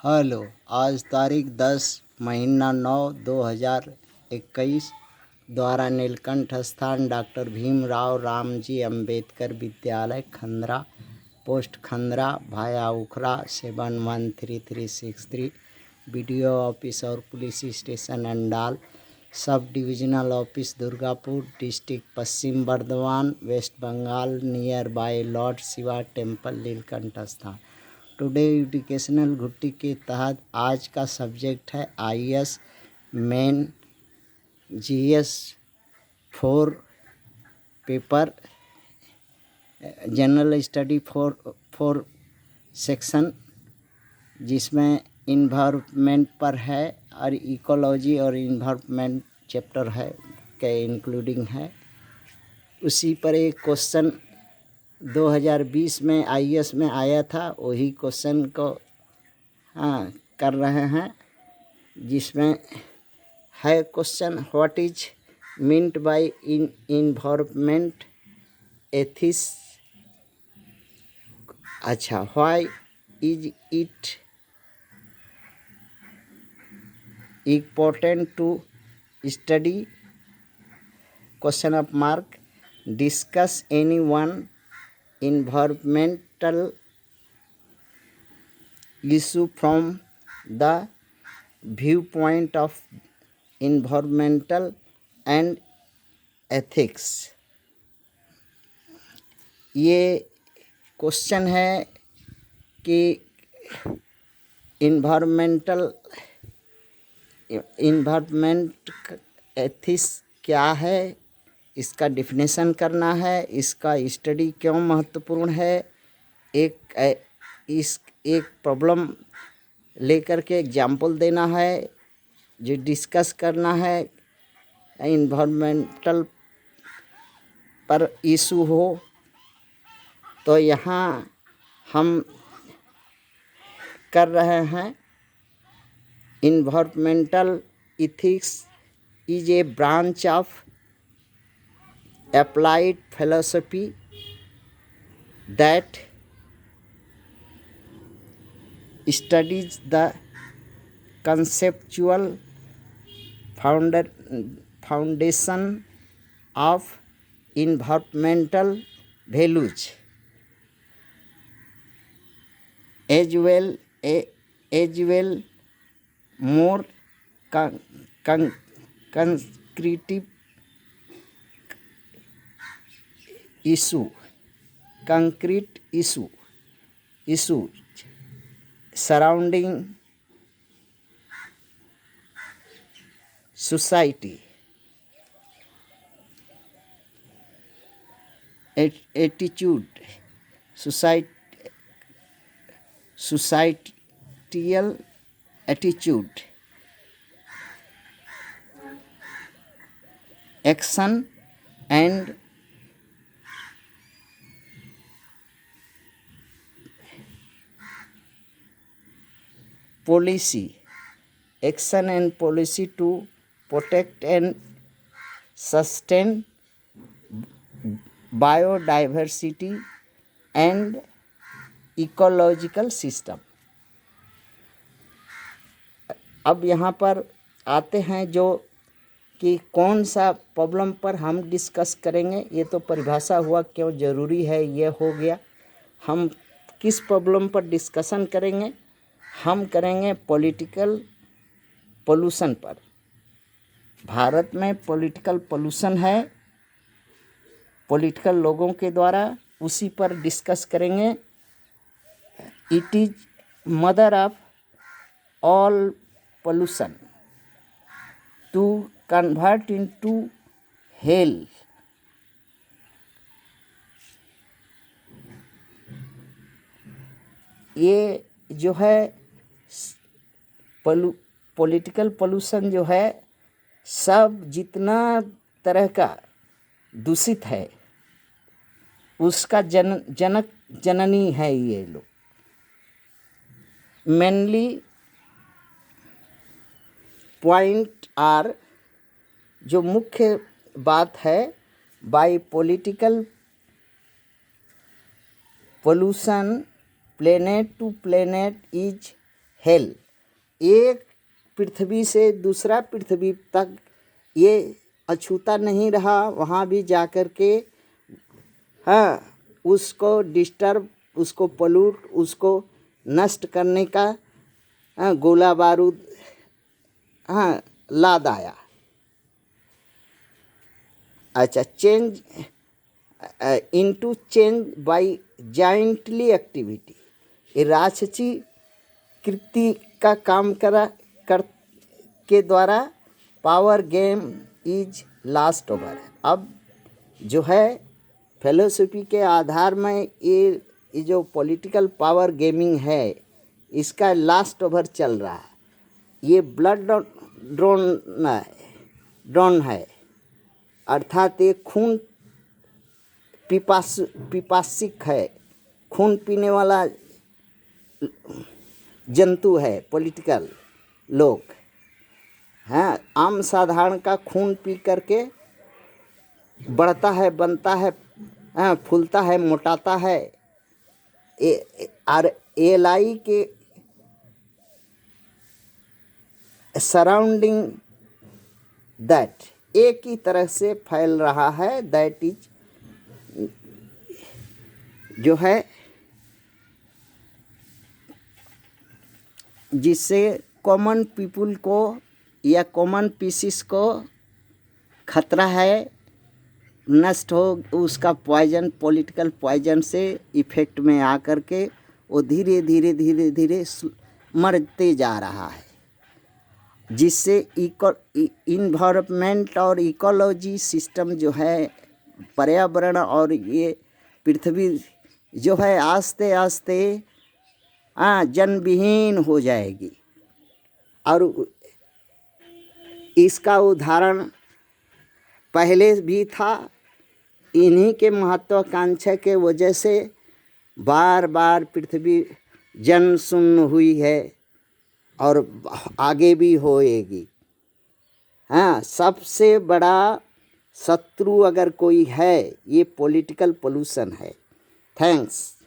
Hello. आज तारीख 10 महीना 9 2021 द्वारा नीलकंठ स्थान डॉक्टर भीमराव रामजी अंबेडकर विद्यालय खंद्रा पोस्ट खंद्रा भाया उखरा 713363 बीडीओ ऑफिस और police station Andal sub divisional office Durgapur district Paschim Bardhaman west Bengal nearby lord Shiva temple Neelkanth स्थान। टुडे एजुकेशनल घुट्टी के तहत आज का सब्जेक्ट है IAS main GS 4 paper general study four section, जिसमें इन्वायरमेंट पर है और इकोलॉजी और इन्वायरमेंट चैप्टर है के इंक्लूडिंग है। उसी पर एक क्वेश्चन 2020 में आईएएस में आया था, वही क्वेश्चन को कर रहे हैं, जिसमें है question what is meant by environment ethics. अच्छा, why is it important to study question of mark. Discuss any one environmental issue from the viewpoint of environmental and ethics। ये क्वेश्चन है कि इन्वायरमेंट एथिक्स क्या है, इसका definition करना है, इसका स्टडी क्यों महत्वपूर्ण है, एक प्रॉब्लम लेकर के एग्जाम्पल देना है, जो डिस्कस करना है इन्वायरमेंटल पर इशू हो। तो यहाँ हम कर रहे हैं environmental ethics is a branch of applied philosophy that studies the conceptual foundation of environmental values as well more concrete issues surrounding society, societal attitude, action and policy to protect and sustain biodiversity and ecological system। अब यहाँ पर आते हैं जो कि कौन सा problem पर हम डिस्कस करेंगे। ये तो परिभाषा हुआ, क्यों ज़रूरी है ये हो गया। हम किस प्रॉब्लम पर डिस्कशन करेंगे? हम करेंगे पॉलिटिकल पोल्यूशन पर। भारत में पॉलिटिकल पोल्यूशन है, पॉलिटिकल लोगों के द्वारा, उसी पर डिस्कस करेंगे। It is mother of all pollution to convert into hell. ये जो है पॉलिटिकल पोल्यूशन जो है, सब जितना तरह का दूषित है उसका जननी है ये लोग। मेनली पॉइंट आर, जो मुख्य बात है, bye political pollution planet to planet is hello. एक पृथ्वी से दूसरा पृथ्वी तक ये अछूता नहीं रहा, वहाँ भी जाकर के हाँ उसको डिस्टर्ब, उसको पलूट, उसको नष्ट करने का गोला बारूद लाद आया। अच्छा, change into change bye jointly activity, ये राक्षसी कृति का काम कर के द्वारा power game is last over. अब जो है फिलोसफी के आधार में ये जो पॉलिटिकल पावर गेमिंग है, इसका लास्ट ओवर चल रहा है। ये ब्लड ड्रोन है, अर्थात ये खून पिपासिक है, खून पीने वाला जंतु है। पॉलिटिकल लोग हैं, आम साधारण का खून पी करके बढ़ता है, बनता है, फूलता है, मोटाता है। RLI के सराउंडिंग दैट एक ही तरह से फैल रहा है। दैट इज जो है जिससे कॉमन पीपुल को या कॉमन पीसीस को खतरा है, नष्ट हो, उसका पॉइजन, पॉलिटिकल पॉइजन से इफेक्ट में आकर के वो धीरे धीरे धीरे धीरे मरते जा रहा है, जिससे इन्वायरमेंट और इकोलॉजी सिस्टम जो है, पर्यावरण और ये पृथ्वी जो है आस्ते आस्ते जनविहीन हो जाएगी। और इसका उदाहरण पहले भी था। इन्हीं के महत्वाकांक्षा के वजह से बार बार पृथ्वी जन शून्य हुई है और आगे भी होएगी। सबसे बड़ा शत्रु अगर कोई है, ये पॉलिटिकल पोल्यूशन है। थैंक्स।